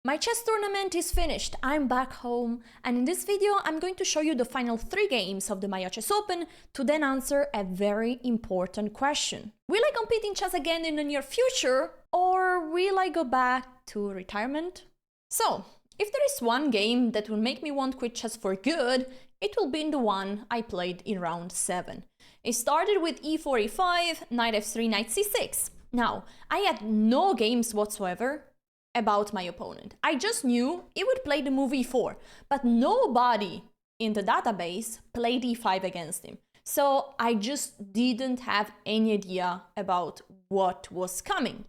My chess tournament is finished, I'm back home, and in this video I'm going to show you the final 3 games of the Maia Chess Open to then answer a very important question. Will I compete in chess again in the near future, or will I go back to retirement? So, if there is one game that will make me want to quit chess for good, it will be the one I played in round 7. It started with e4, e5, knight f3, knight c6. Now, I had no games whatsoever about my opponent. I just knew he would play the move e4, but nobody in the database played e5 against him. So I just didn't have any idea about what was coming.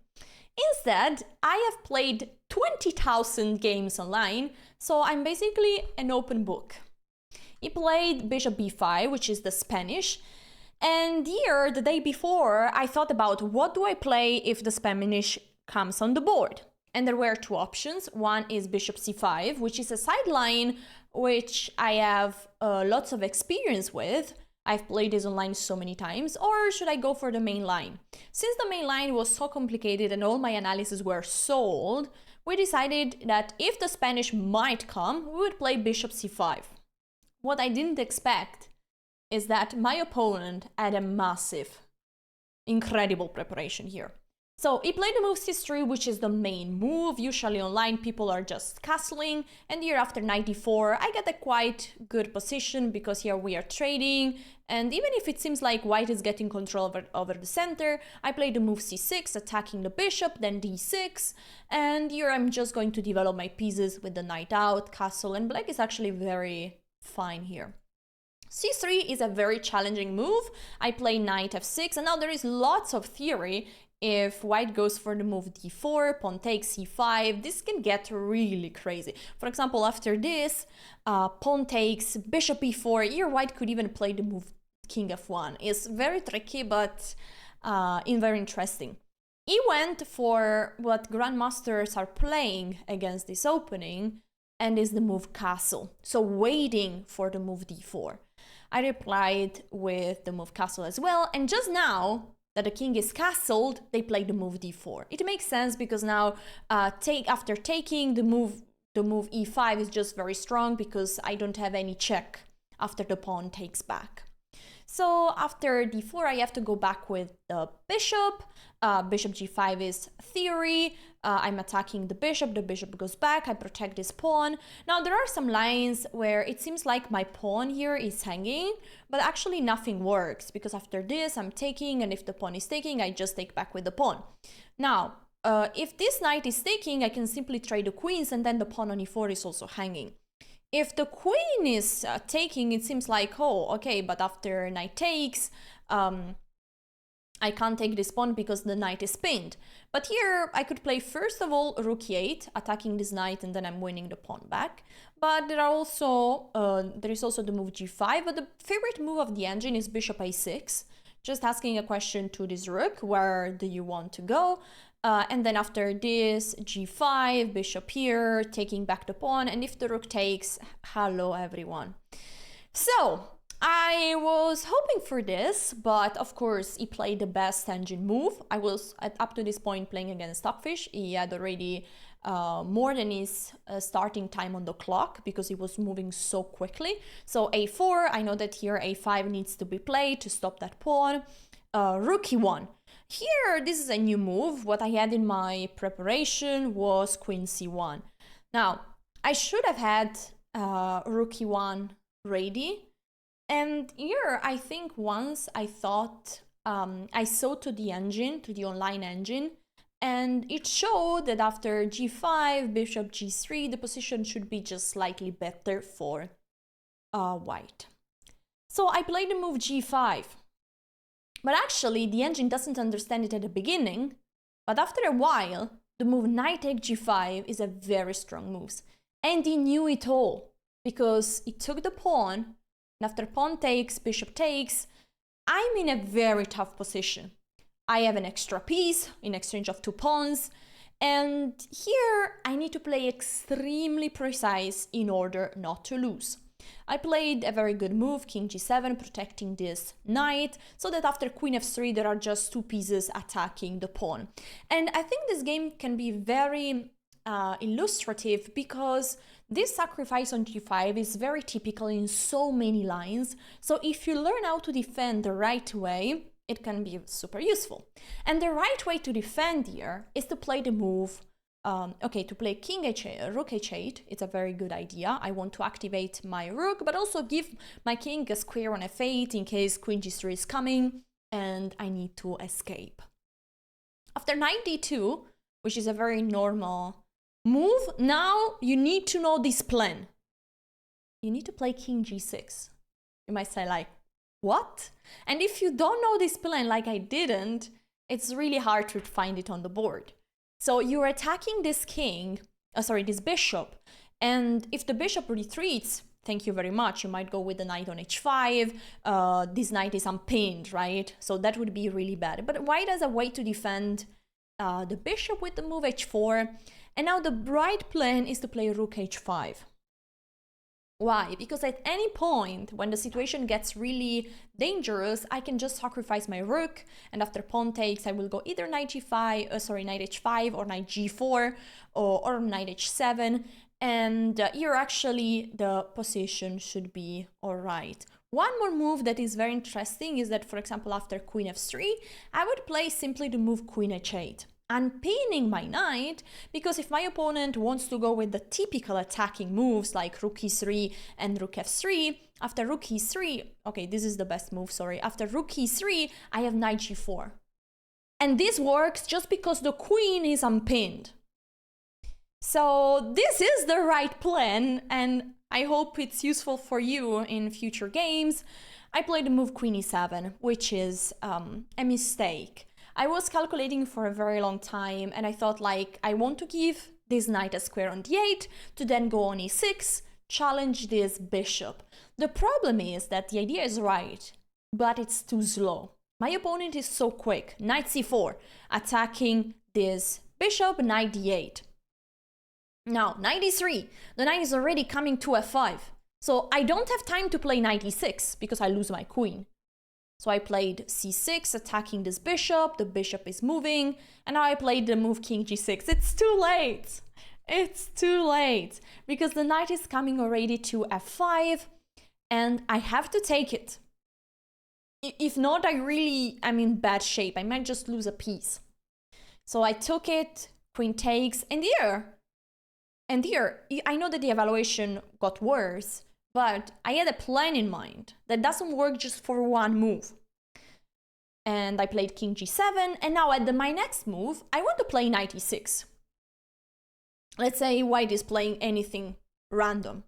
Instead, I have played 20,000 games online, so I'm basically an open book. He played bishop b5, which is the Spanish, and here, the day before, I thought about what do I play if the Spanish comes on the board. And there were 2 options. One is bishop c5, which is a sideline which I have lots of experience with. I've played this online so many times. Or should I go for the main line? Since the main line was so complicated and all my analyses were sold, we decided that if the Spanish might come, we would play bishop c5. What I didn't expect is that my opponent had a massive, incredible preparation here. So he played the move c3, which is the main move. Usually online people are just castling, and here after knight d4 I get a quite good position because here we are trading, and even if it seems like white is getting control over the center, I play the move c6, attacking the bishop, then d6, and here I'm just going to develop my pieces with the knight out, castle, and black is actually very fine here. c3 is a very challenging move. I play knight f6, and now there is lots of theory. If white goes for the move d4, pawn takes c5, this can get really crazy. For example, after this, pawn takes, bishop e4, here white could even play the move king f1. It's very tricky, but very interesting. He went for what grandmasters are playing against this opening, and is the move castle, so waiting for the move d4. I replied with the move castle as well, and just now, that the king is castled, they play the move d4. It makes sense because now after taking the move e5 is just very strong because I don't have any check after the pawn takes back. So after d4 I have to go back with the bishop. Bishop g5 is theory. I'm attacking the bishop goes back, I protect this pawn. Now there are some lines where it seems like my pawn here is hanging, but actually nothing works because after this I'm taking, and if the pawn is taking, I just take back with the pawn. Now, if this knight is taking, I can simply trade the queens, and then the pawn on e4 is also hanging. If the queen is taking, it seems like, oh, okay, but after knight takes, I can't take this pawn because the knight is pinned. But here I could play first of all rook e8, attacking this knight, and then I'm winning the pawn back. But there is also the move g5, but the favorite move of the engine is bishop a6, just asking a question to this rook, where do you want to go? And then after this, g5, bishop here, taking back the pawn, and if the rook takes, hello everyone. So, I was hoping for this, but of course he played the best engine move. I was, up to this point, playing against Stockfish. He had already more than his starting time on the clock because he was moving so quickly. So a4, I know that here a5 needs to be played to stop that pawn. Rook e1. Here, this is a new move. What I had in my preparation was queen c1. Now, I should have had rook e1 ready. And here, I think once I thought, I saw to the engine, to the online engine, and it showed that after g5, bishop g3, the position should be just slightly better for white. So I played the move g5. But actually, the engine doesn't understand it at the beginning, but after a while, the move knight take g5 is a very strong move. And he knew it all, because he took the pawn, and after pawn takes, bishop takes, I'm in a very tough position. I have an extra piece in exchange of 2 pawns, and here I need to play extremely precise in order not to lose. I played a very good move, king g7, protecting this knight, so that after queen f3 there are just two pieces attacking the pawn. And I think this game can be very illustrative because this sacrifice on g5 is very typical in so many lines. So if you learn how to defend the right way, it can be super useful. And the right way to defend here is to play the move, to play king h8, rook h8. It's a very good idea. I want to activate my rook, but also give my king a square on f8 in case queen g3 is coming and I need to escape. After knight d2, which is a very normal move, now you need to know this plan. You need to play king g6. You might say like, what? And if you don't know this plan like I didn't, it's really hard to find it on the board. So you're attacking this this bishop, and if the bishop retreats, thank you very much, you might go with the knight on h5, this knight is unpinned, right? So that would be really bad. But white has a way to defend the bishop with the move h4, and now the right plan is to play rook h5. Why? Because at any point when the situation gets really dangerous, I can just sacrifice my rook, and after pawn takes, I will go either knight h5 or knight g4 or knight h7, and here actually the position should be all right. One more move that is very interesting is that, for example, after queen f3, I would play simply the move queen h8. Unpinning my knight, because if my opponent wants to go with the typical attacking moves like rook e3 and rook f3, after rook e3, okay, this is the best move, sorry, after rook e3, I have knight g4. And this works just because the queen is unpinned. So this is the right plan, and I hope it's useful for you in future games. I played the move queen e7, which is a mistake. I was calculating for a very long time, and I thought like, I want to give this knight a square on d8 to then go on e6, challenge this bishop. The problem is that the idea is right, but it's too slow. My opponent is so quick, knight c4, attacking this bishop, knight d8. Now, knight e3, the knight is already coming to f5, so I don't have time to play knight e6 because I lose my queen. So I played c6, attacking this bishop, the bishop is moving, and now I played the move king g6. It's too late! It's too late! Because the knight is coming already to f5, and I have to take it. If not, I'm in bad shape. I might just lose a piece. So I took it, queen takes, and here, I know that the evaluation got worse, but I had a plan in mind that doesn't work just for one move. And I played king g7, and now at my next move, I want to play knight e6. Let's say white is playing anything random.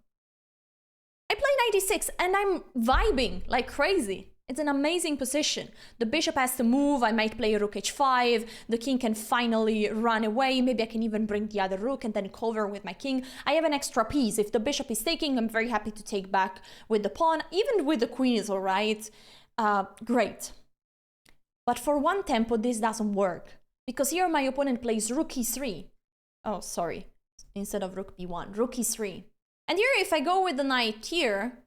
I play knight e6, and I'm vibing like crazy. It's an amazing position. The bishop has to move, I might play rook h5, the king can finally run away, maybe I can even bring the other rook and then cover with my king. I have an extra piece. If the bishop is taking, I'm very happy to take back with the pawn. Even with the queen is alright. Great. But for one tempo, this doesn't work. Because here my opponent plays rook e3. Oh, sorry. Instead of rook b1, rook e3. And here if I go with the knight here,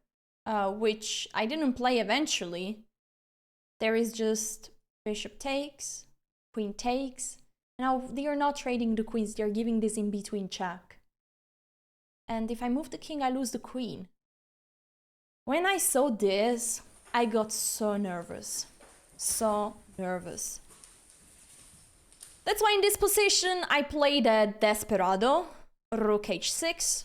which I didn't play eventually, there is just bishop takes, queen takes. Now they are not trading the queens, they are giving this in between check. And if I move the king, I lose the queen. When I saw this, I got so nervous. So nervous. That's why in this position I played a desperado, rook h6.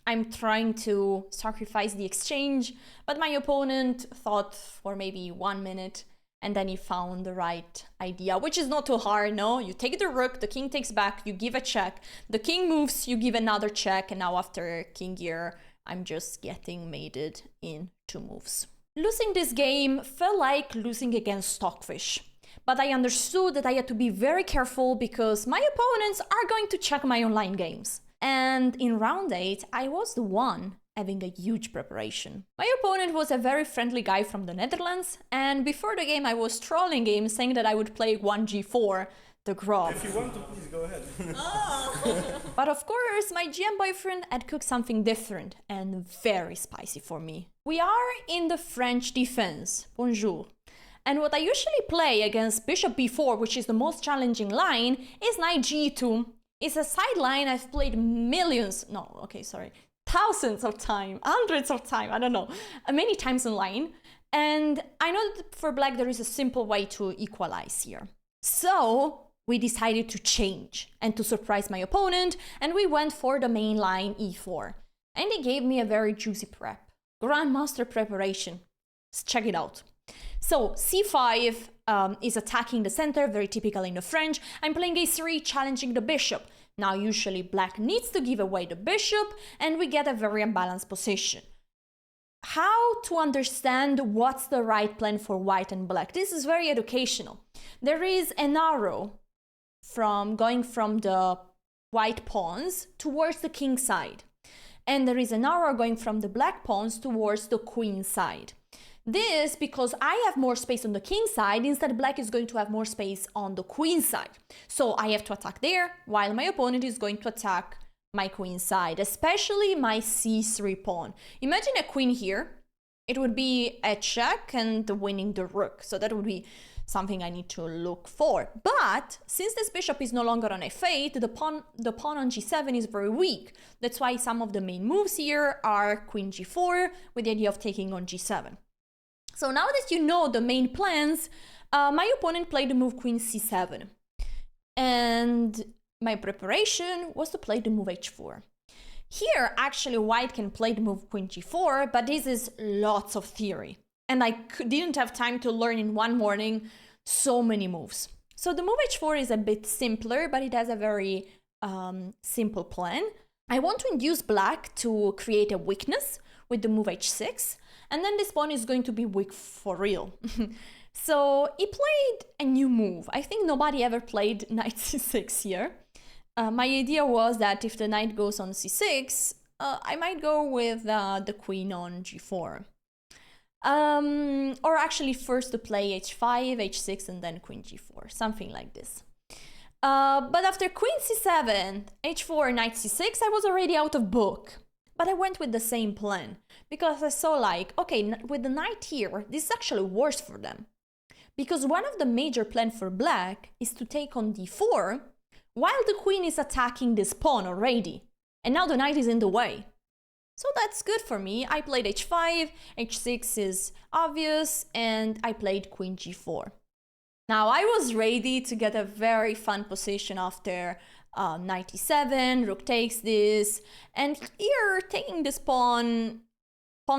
I'm trying to sacrifice the exchange, but my opponent thought for maybe 1 minute and then he found the right idea, which is not too hard, no? You take the rook, the king takes back, you give a check, the king moves, you give another check, and now after king here, I'm just getting mated in 2 moves. Losing this game felt like losing against Stockfish, but I understood that I had to be very careful because my opponents are going to check my online games. And in round 8, I was the one having a huge preparation. My opponent was a very friendly guy from the Netherlands, and before the game I was trolling him, saying that I would play 1g4, the Grob. If you want to, please go ahead. But of course, my GM boyfriend had cooked something different and very spicy for me. We are in the French defense, bonjour. And what I usually play against bishop b4, which is the most challenging line, is knight g2. It's a sideline I've played thousands of times, hundreds of times, I don't know, many times online. And I know that for black there is a simple way to equalize here. So we decided to change and to surprise my opponent, and we went for the main line e4. And he gave me a very juicy prep. Grandmaster preparation. Let's check it out. So c5 is attacking the center, very typical in the French. I'm playing a3, challenging the bishop. Now usually black needs to give away the bishop, and we get a very unbalanced position. How to understand what's the right plan for white and black? This is very educational. There is an arrow going from the white pawns towards the king side. And there is an arrow going from the black pawns towards the queen side. This because I have more space on the king side, instead black is going to have more space on the queen side. So I have to attack there, while my opponent is going to attack my queen side, especially my c3 pawn. Imagine a queen here. It would be a check and winning the rook. So that would be something I need to look for. But since this bishop is no longer on f8, the pawn on g7 is very weak. That's why some of the main moves here are queen g4 with the idea of taking on g7. So now that you know the main plans, my opponent played the move queen c7. And my preparation was to play the move h4. Here, actually, white can play the move queen g4, but this is lots of theory. And I didn't have time to learn in one morning so many moves. So the move h4 is a bit simpler, but it has a very simple plan. I want to induce black to create a weakness with the move h6, and then this pawn is going to be weak for real. So he played a new move. I think nobody ever played knight c6 here. My idea was that if the knight goes on c6, I might go with the queen on g4. Or actually first to play h5, h6, and then queen g4, something like this. But after queen c7, h4, knight c6, I was already out of book. But I went with the same plan, because I saw like, okay, with the knight here, this is actually worse for them. Because one of the major plans for black is to take on d4, while the queen is attacking this pawn already. And now the knight is in the way. So that's good for me. I played h5, h6 is obvious, and I played queen g4. Now I was ready to get a very fun position after knight e7, rook takes this, and here taking this pawn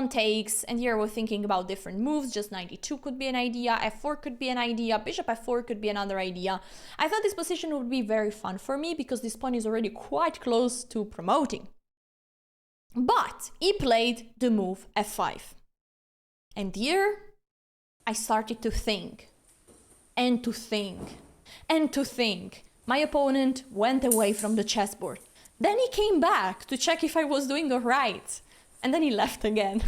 takes, and here we're thinking about different moves. Just knight e2 could be an idea, f4 could be an idea, bishop f4 could be another idea. I thought this position would be very fun for me because this pawn is already quite close to promoting. But he played the move f5. And here I started to think, and to think, and to think. My opponent went away from the chessboard. Then he came back to check if I was doing all right. And then he left again.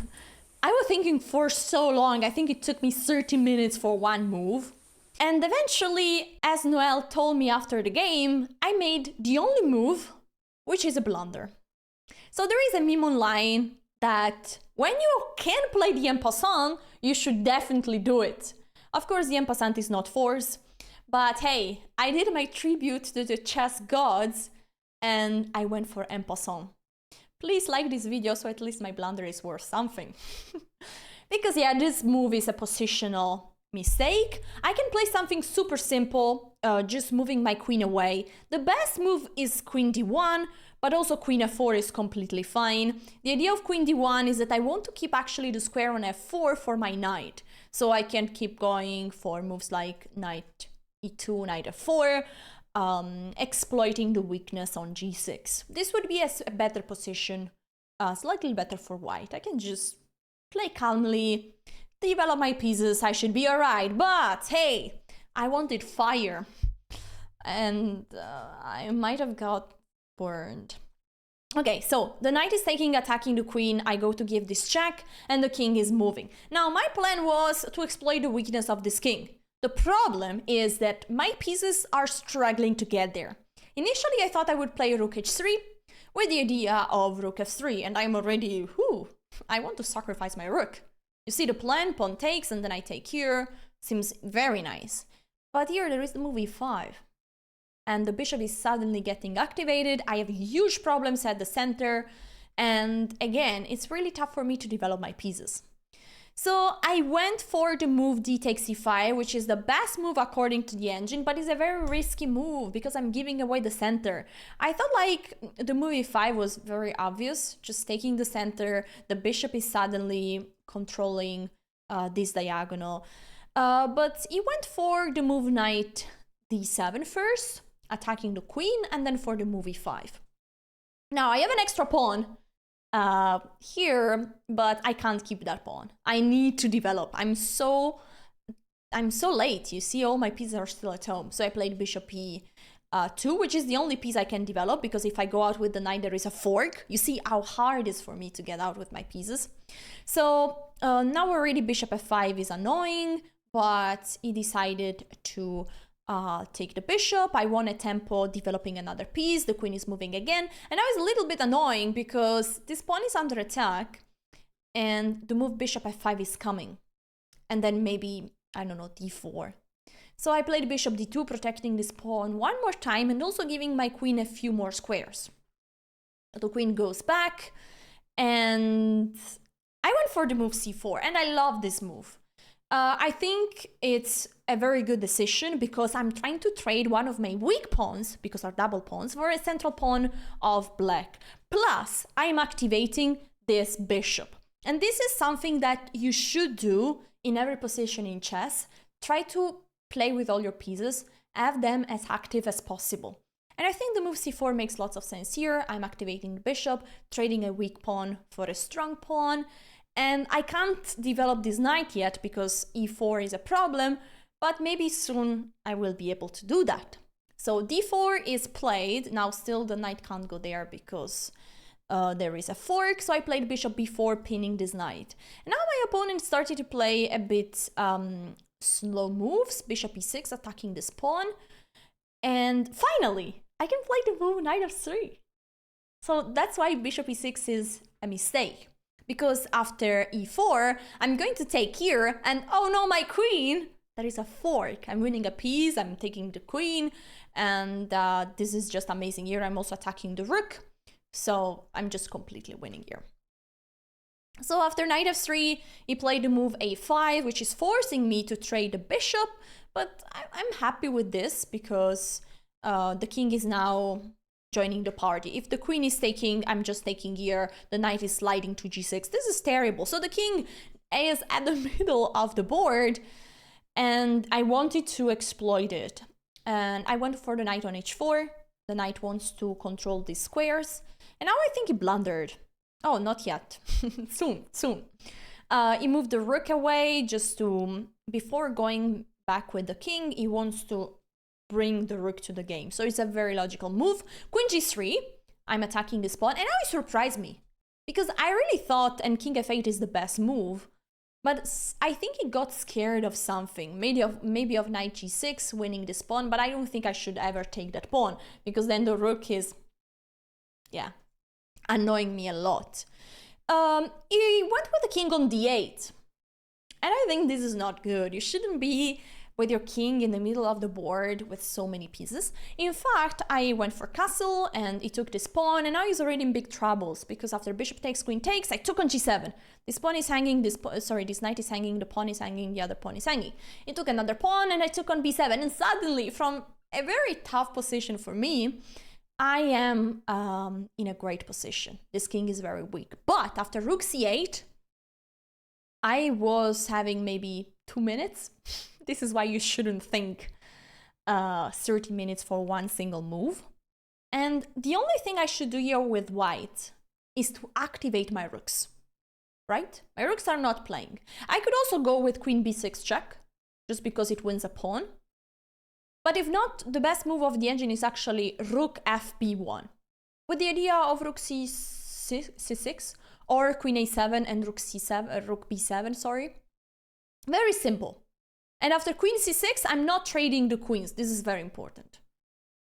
I was thinking for so long, I think it took me 30 minutes for one move. And eventually, as Noel told me after the game, I made the only move, which is a blunder. So there is a meme online that when you can play the en passant, you should definitely do it. Of course, the en passant is not force, but hey, I did my tribute to the chess gods and I went for en passant. Please like this video so at least my blunder is worth something. Because yeah, this move is a positional mistake. I can play something super simple, just moving my queen away. The best move is queen d1, but also queen f4 is completely fine. The idea of queen d1 is that I want to keep actually the square on f4 for my knight. So I can keep going for moves like knight e2, knight f4, exploiting the weakness on g6. This would be a better position, slightly better for white. I can just play calmly, develop my pieces, I should be alright. But hey, I wanted fire, and I might have got burned. Okay, so the knight is attacking the queen, I go to give this check, and the king is moving. Now my plan was to exploit the weakness of this king. The problem is that my pieces are struggling to get there. Initially I thought I would play rook h3 with the idea of rook f3, and I'm already, I want to sacrifice my rook. You see the plan, pawn takes, and then I take here, seems very nice. But here there is the move e5. and the bishop is suddenly getting activated. I have huge problems at the center, and again, it's really tough for me to develop my pieces. So I went for the move d takes e5, which is the best move according to the engine, but it's a very risky move because I'm giving away the center. I thought like the move e5 was very obvious, just taking the center. The bishop is suddenly controlling this diagonal. But he went for the move knight d7 first, attacking the queen, and then for the move e5. Now I have an extra pawn here, but I can't keep that pawn. I need to develop. I'm so late. You see, all my pieces are still at home. So I played bishop e2, which is the only piece I can develop, because if I go out with the knight, there is a fork. You see how hard it is for me to get out with my pieces. So now already bishop f5 is annoying, but he decided to take the bishop. I won a tempo developing another piece. The queen is moving again, and now it's a little bit annoying because this pawn is under attack and the move bishop f5 is coming, and then maybe, I don't know, d4. So I played bishop d2, protecting this pawn one more time and also giving my queen a few more squares. The queen goes back, and I went for the move c4, and I love this move. I think it's a very good decision because I'm trying to trade one of my weak pawns, because they're double pawns, for a central pawn of black. Plus, I'm activating this bishop. And this is something that you should do in every position in chess. Try to play with all your pieces, have them as active as possible. And I think the move c4 makes lots of sense here. I'm activating the bishop, trading a weak pawn for a strong pawn. And I can't develop this knight yet because e4 is a problem, but maybe soon I will be able to do that. So d4 is played. Now still the knight can't go there because there is a fork. So I played bishop b4, pinning this knight. And now my opponent started to play a bit slow moves. Bishop e6, attacking this pawn. And finally, I can play the move knight f3. So that's why bishop e6 is a mistake. Because after e4, I'm going to take here, and oh no, my queen! There is a fork. I'm winning a piece, I'm taking the queen, and this is just amazing here. I'm also attacking the rook, so I'm just completely winning here. So after knight f3, he played the move a5, which is forcing me to trade the bishop, but I'm happy with this because the king is now joining the party. If the queen is taking, I'm just taking here. The knight is sliding to g6. This is terrible. So the king is at the middle of the board, and I wanted to exploit it. And I went for the knight on h4. The knight wants to control these squares. And now I think he blundered. Oh, not yet. soon. He moved the rook away just to, before going back with the king, he wants to bring the rook to the game. So it's a very logical move. Queen g3, I'm attacking this pawn, and now he surprised me because I really thought, and king f8 is the best move, but I think he got scared of something, maybe of knight g6, winning this pawn, but I don't think I should ever take that pawn because then the rook is, yeah, annoying me a lot. He went with the king on d8, and I think this is not good. You shouldn't be with your king in the middle of the board with so many pieces. In fact, I went for castle and he took this pawn, and now he's already in big troubles because after bishop takes, queen takes, I took on g7. This pawn is hanging, this knight is hanging, the pawn is hanging, the other pawn is hanging. He took another pawn and I took on b7, and suddenly from a very tough position for me, I am in a great position. This king is very weak. But after rook c8, I was having maybe 2 minutes. This is why you shouldn't think 30 minutes for one single move. And the only thing I should do here with white is to activate my rooks, right? My rooks are not playing. I could also go with queen b6 check, just because it wins a pawn. But if not, the best move of the engine is actually rook fb1, with the idea of rook c6 or queen a7 and rook c7, rook b7, sorry. Very simple. And after queen c6, I'm not trading the queens. This is very important.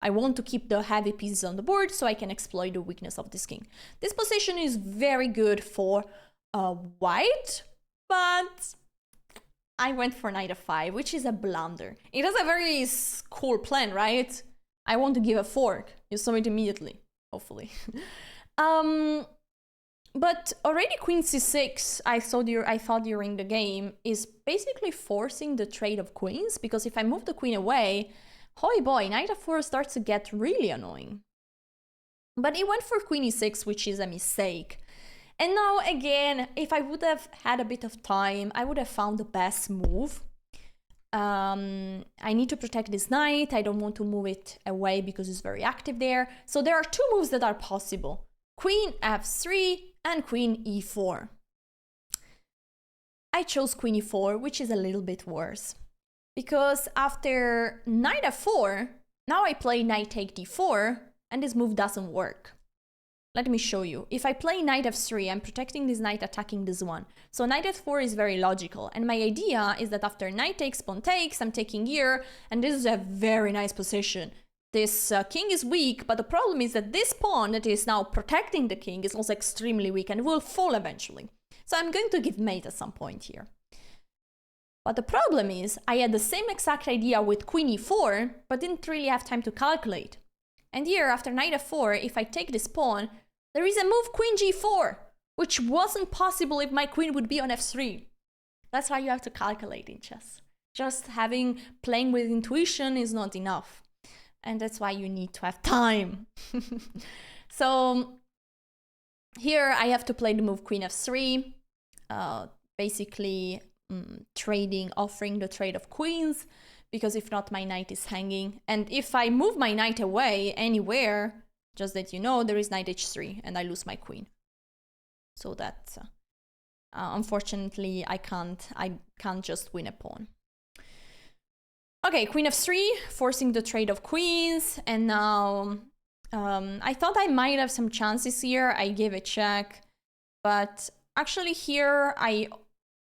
I want to keep the heavy pieces on the board so I can exploit the weakness of this king. This position is very good for white, but I went for knight f5, which is a blunder. It was a very cool plan, right? I want to give a fork. You saw it immediately, hopefully. But already queen c6, I thought during the game, is basically forcing the trade of queens, because if I move the queen away, hoy boy, knight f4 starts to get really annoying. But he went for queen e6, which is a mistake. And now again, if I would have had a bit of time, I would have found the best move. I need to protect this knight. I don't want to move it away because it's very active there. So there are two moves that are possible. Queen f3 and queen e4. I chose queen e4, which is a little bit worse. Because after knight f4, now I play knight take d4, and this move doesn't work. Let me show you. If I play knight f3, I'm protecting this knight, attacking this one. So knight f4 is very logical. And my idea is that after knight takes, pawn takes, I'm taking here, and this is a very nice position. This king is weak, but the problem is that this pawn that is now protecting the king is also extremely weak and will fall eventually. So I'm going to give mate at some point here. But the problem is, I had the same exact idea with queen e4, but didn't really have time to calculate. And here, after knight f4, if I take this pawn, there is a move queen g4, which wasn't possible if my queen would be on f3. That's why you have to calculate in chess. Just playing with intuition is not enough. And that's why you need to have time. So here I have to play the move queen f3, basically offering the trade of queens, because if not, my knight is hanging. And if I move my knight away anywhere, just that you know, there is knight h3 and I lose my queen. So that, unfortunately, I can't just win a pawn. Okay, queen f3, forcing the trade of queens, and now I thought I might have some chances here. I gave a check, but actually here I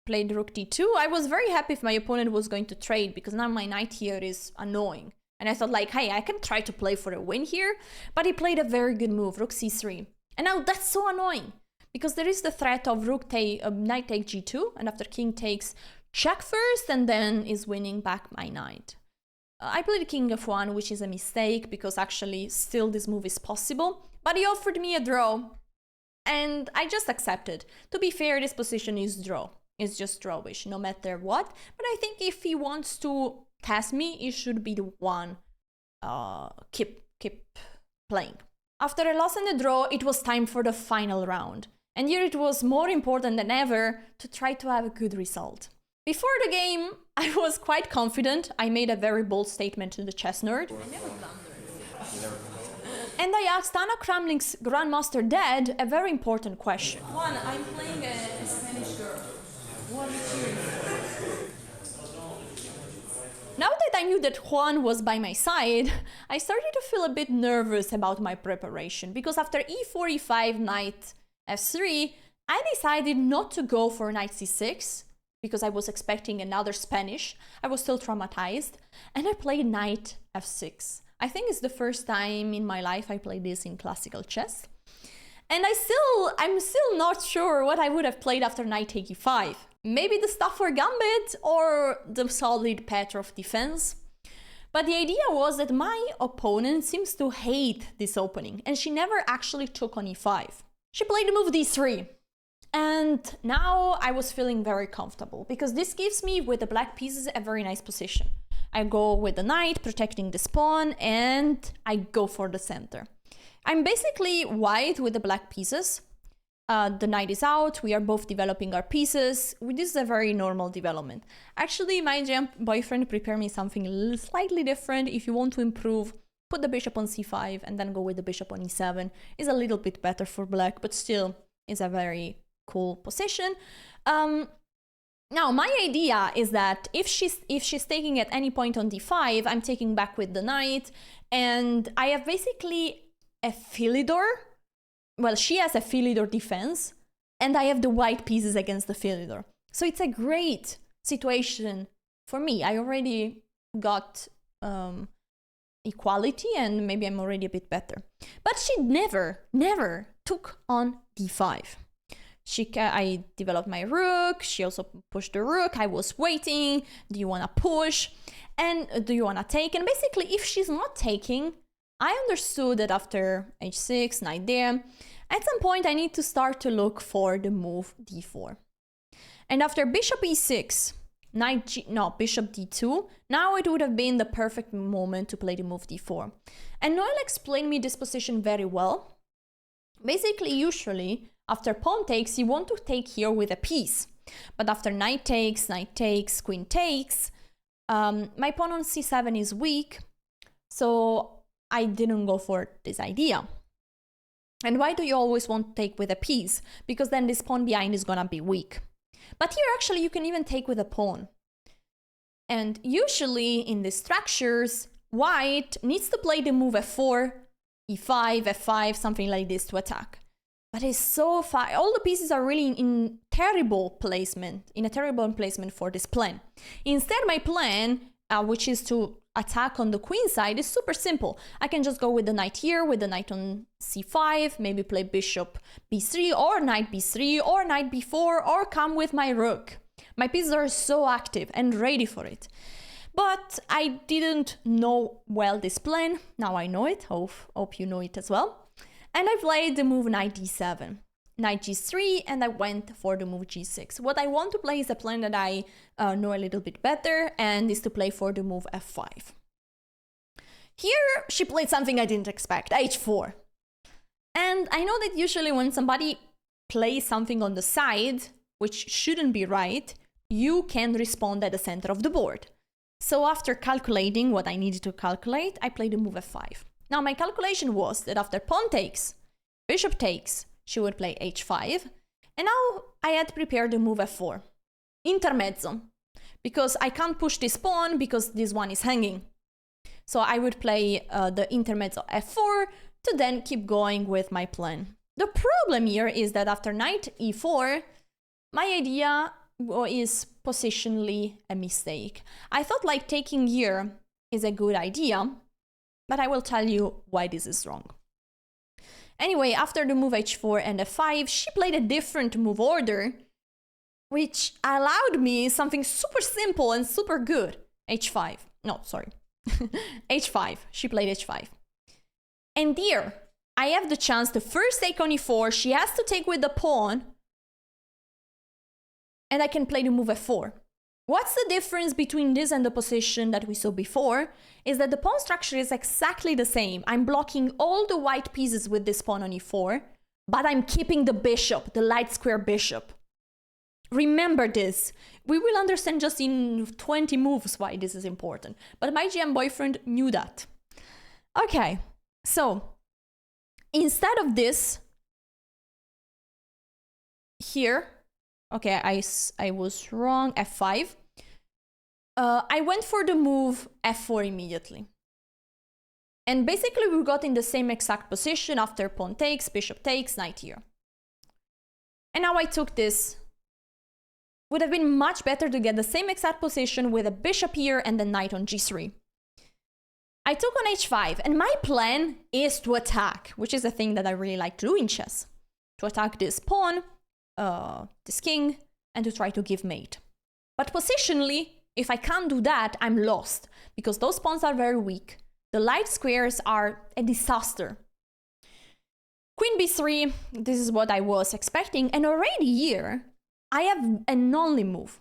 played rook d2. I was very happy if my opponent was going to trade, because now my knight here is annoying. And I thought like, hey, I can try to play for a win here, but he played a very good move, rook c3. And now that's so annoying, because there is the threat of knight take g2, and after king takes, check first, and then is winning back my knight. I played king f1, which is a mistake, because actually still this move is possible, but he offered me a draw, and I just accepted. To be fair, this position is draw. It's just drawish, no matter what, but I think if he wants to test me, he should be the one keep playing. After a loss and a draw, it was time for the final round, and here it was more important than ever to try to have a good result. Before the game, I was quite confident. I made a very bold statement to the chess nerd. And I asked Anna Kramling's Grandmaster Dad a very important question. Juan, I'm playing a Spanish girl. What are you cheering for? Now that I knew that Juan was by my side, I started to feel a bit nervous about my preparation, because after e4, e5, knight f3, I decided not to go for knight c6, because I was expecting another Spanish. I was still traumatized, and I played knight f6. I think it's the first time in my life I played this in classical chess. And I'm still not sure what I would have played after knight take e5. Maybe the Stafford gambit or the solid Petrov defense. But the idea was that my opponent seems to hate this opening, and she never actually took on e5. She played the move d3. And now I was feeling very comfortable, because this gives me, with the black pieces, a very nice position. I go with the knight, protecting this pawn, and I go for the center. I'm basically white with the black pieces. The knight is out, we are both developing our pieces. This is a very normal development. Actually, my boyfriend prepared me something slightly different. If you want to improve, put the bishop on c5 and then go with the bishop on e7. It's a little bit better for black, but still is a very cool position. Now, my idea is that if she's taking at any point on d5, I'm taking back with the knight, and I have basically a Philidor. Well, she has a Philidor defense, and I have the white pieces against the Philidor. So it's a great situation for me. I already got equality, and maybe I'm already a bit better. But she never took on d5. I developed my rook, she also pushed the rook, I was waiting, do you want to push, and do you want to take? And basically, if she's not taking, I understood that after h6, knight there, at some point I need to start to look for the move d4. And after bishop e6, bishop d2, now it would have been the perfect moment to play the move d4. And Noel explained me this position very well. Basically, usually, after pawn takes, you want to take here with a piece. But after knight takes, queen takes, my pawn on c7 is weak, so I didn't go for this idea. And why do you always want to take with a piece? Because then this pawn behind is gonna be weak. But here actually you can even take with a pawn. And usually in these structures, white needs to play the move f4, e5, f5, something like this to attack. But it's so far, all the pieces are really in a terrible placement for this plan. Instead, my plan, which is to attack on the queen side, is super simple. I can just go with the knight here, with the knight on c5, maybe play bishop b3, or knight b3, or knight b4, or come with my rook. My pieces are so active and ready for it. But I didn't know well this plan. Now I know it. Hope you know it as well. And I played the move knight d7, knight g3, and I went for the move g6. What I want to play is a plan that I know a little bit better, and is to play for the move f5. Here, she played something I didn't expect, h4. And I know that usually when somebody plays something on the side, which shouldn't be right, you can respond at the center of the board. So after calculating what I needed to calculate, I played the move f5. Now, my calculation was that after pawn takes, bishop takes, she would play h5. And now I had prepared the move f4. Intermezzo. Because I can't push this pawn because this one is hanging. So I would play the intermezzo f4 to then keep going with my plan. The problem here is that after knight e4, my idea is positionally a mistake. I thought like taking here is a good idea, but I will tell you why this is wrong. Anyway, after the move h4 and f5, she played a different move order, which allowed me something super simple and super good. h5. No, sorry. h5. She played h5. And here, I have the chance to first take on e4. She has to take with the pawn. And I can play the move f4. What's the difference between this and the position that we saw before is that the pawn structure is exactly the same. I'm blocking all the white pieces with this pawn on e4, but I'm keeping the bishop, the light square bishop. Remember this. We will understand just in 20 moves why this is important. But my GM boyfriend knew that. Okay, so instead of this, here, okay, I was wrong, f5. I went for the move f4 immediately. And basically we got in the same exact position after pawn takes, bishop takes, knight here. And now I took this. Would have been much better to get the same exact position with a bishop here and the knight on g3. I took on h5, and my plan is to attack, which is a thing that I really like to do in chess. To attack this pawn, this king, and to try to give mate. But positionally, if I can't do that, I'm lost, because those pawns are very weak. The light squares are a disaster. Queen b3, this is what I was expecting, and already here, I have an only move.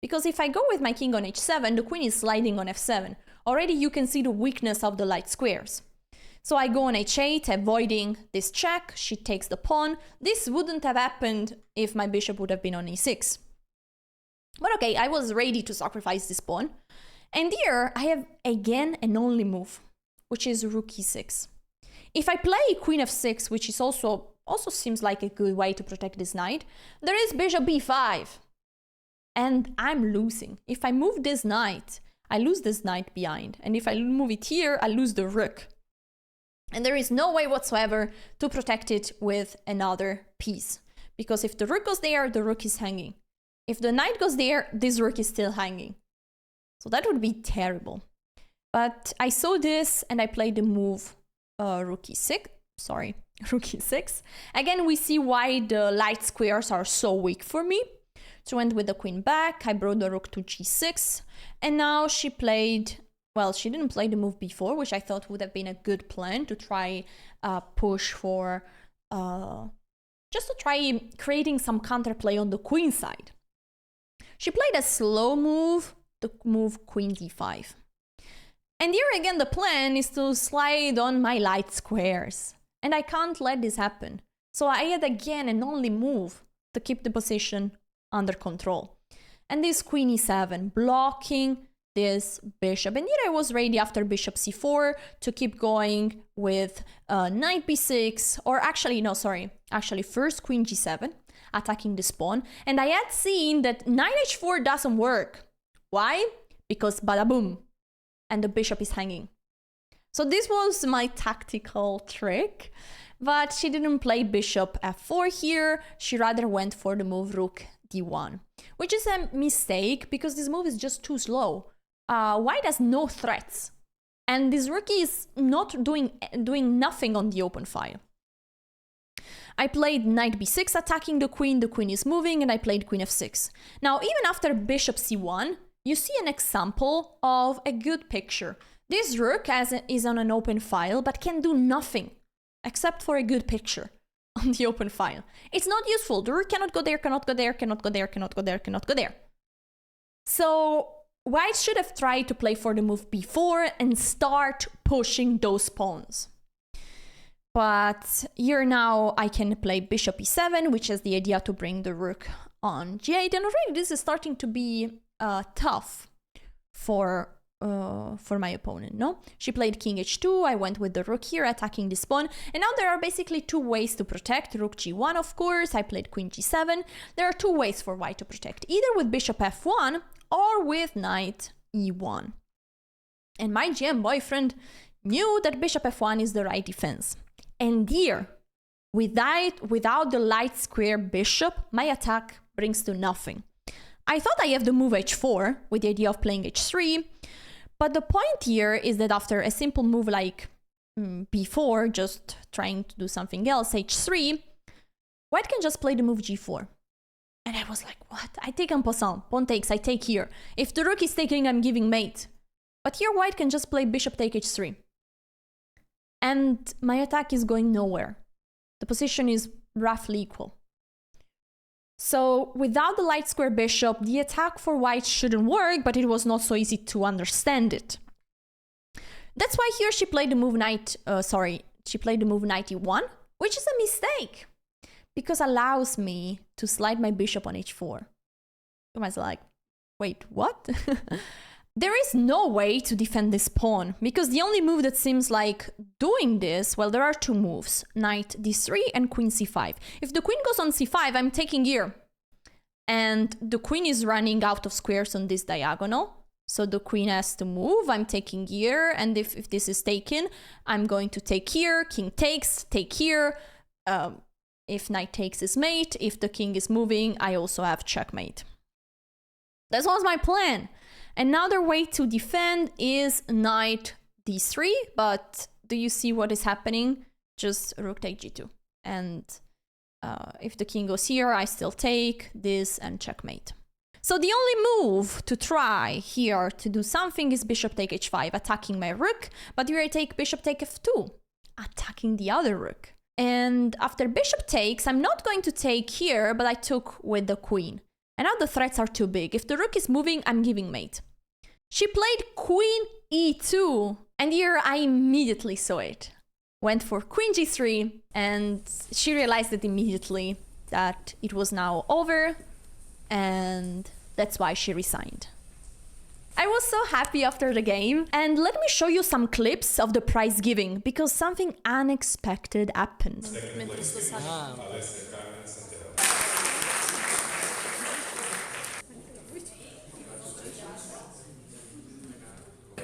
Because if I go with my king on h7, the queen is sliding on f7. Already you can see the weakness of the light squares. So I go on h8, avoiding this check. She takes the pawn. This wouldn't have happened if my bishop would have been on e6. But okay, I was ready to sacrifice this pawn. And here I have again an only move, which is rook e6. If I play queen f6, which is also seems like a good way to protect this knight, there is bishop b5. And I'm losing. If I move this knight, I lose this knight behind. And if I move it here, I lose the rook. And there is no way whatsoever to protect it with another piece. Because if the rook goes there, the rook is hanging. If the knight goes there, this rook is still hanging. So that would be terrible. But I saw this and I played the move rook e6. Sorry, rook e6. Again, we see why the light squares are so weak for me. So I went with the queen back, I brought the rook to g6, and now she played Well, she didn't play the move before, which I thought would have been a good plan to try push for, just to try creating some counterplay on the queen side. She played a slow move, the move queen d5. And here again, the plan is to slide on my light squares. And I can't let this happen. So I had again an only move to keep the position under control. And this queen e7, blocking this bishop. And here I was ready after bishop c4 to keep going with knight b6, or actually, no, sorry, actually first queen g7, attacking this pawn. And I had seen that knight h4 doesn't work. Why? Because bada boom, and the bishop is hanging. So this was my tactical trick, but she didn't play bishop f4 here. She rather went for the move rook d1, which is a mistake because this move is just too slow. White has no threats, and this rook is not doing nothing on the open file. I played knight b6 attacking the queen is moving, and I played queen f6. Now, even after bishop c1, you see an example of a good picture. This rook is on an open file, but can do nothing except for a good picture on the open file. It's not useful. The rook cannot go there, cannot go there, cannot go there, cannot go there, cannot go there. So white should have tried to play for the move b4 and start pushing those pawns. But here now I can play bishop e7, which is the idea to bring the rook on g8. And already this is starting to be tough for my opponent, no? She played king h2, I went with the rook here, attacking this pawn. And now there are basically two ways to protect. Rook g1, of course, I played queen g7. There are two ways for white to protect, either with bishop f1 or with knight e1. And my GM boyfriend knew that bishop f1 is the right defense. And here, without the light square bishop, my attack brings to nothing. I thought I have the move h4 with the idea of playing h3, but the point here is that after a simple move like b4, just trying to do something else, h3, white can just play the move g4. And I was like, what? I take en passant, pawn takes, I take here. If the rook is taking, I'm giving mate. But here white can just play bishop take h3. And my attack is going nowhere. The position is roughly equal. So without the light square bishop, the attack for white shouldn't work, but it was not so easy to understand it. That's why here she played the move knight e1, which is a mistake, because allows me to slide my bishop on h4. I was like, wait, what? There is no way to defend this pawn, because the only move that seems like doing this, well, there are two moves, knight d3 and queen c5. If the queen goes on c5, I'm taking here. And the queen is running out of squares on this diagonal, so the queen has to move. I'm taking here, and if this is taken, I'm going to take here, king takes, take here. If knight takes is mate, if the king is moving, I also have checkmate. That was my plan. Another way to defend is knight d3, but do you see what is happening? Just rook take g2. And if the king goes here, I still take this and checkmate. So the only move to try here to do something is bishop take h5, attacking my rook, but here I take bishop take f2, attacking the other rook. And after bishop takes, I'm not going to take here, but I took with the queen. And now the threats are too big. If the rook is moving, I'm giving mate. She played queen e2, and here I immediately saw it. Went for queen g3, and she realized it immediately that it was now over, and that's why she resigned. I was so happy after the game, and let me show you some clips of the prize giving, because something unexpected happened.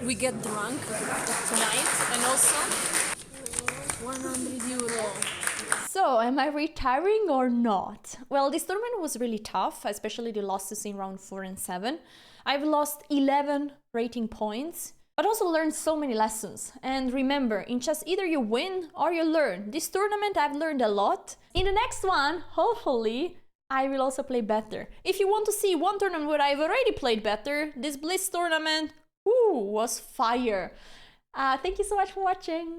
We get drunk tonight, and also 100 euro. So, am I retiring or not? Well, this tournament was really tough, especially the losses in round 4 and 7. I've lost 11 rating points, but also learned so many lessons. And remember, in chess, either you win or you learn. This tournament, I've learned a lot. In the next one, hopefully, I will also play better. If you want to see one tournament where I've already played better, this Bliss tournament, Ooh, was fire. Thank you so much for watching.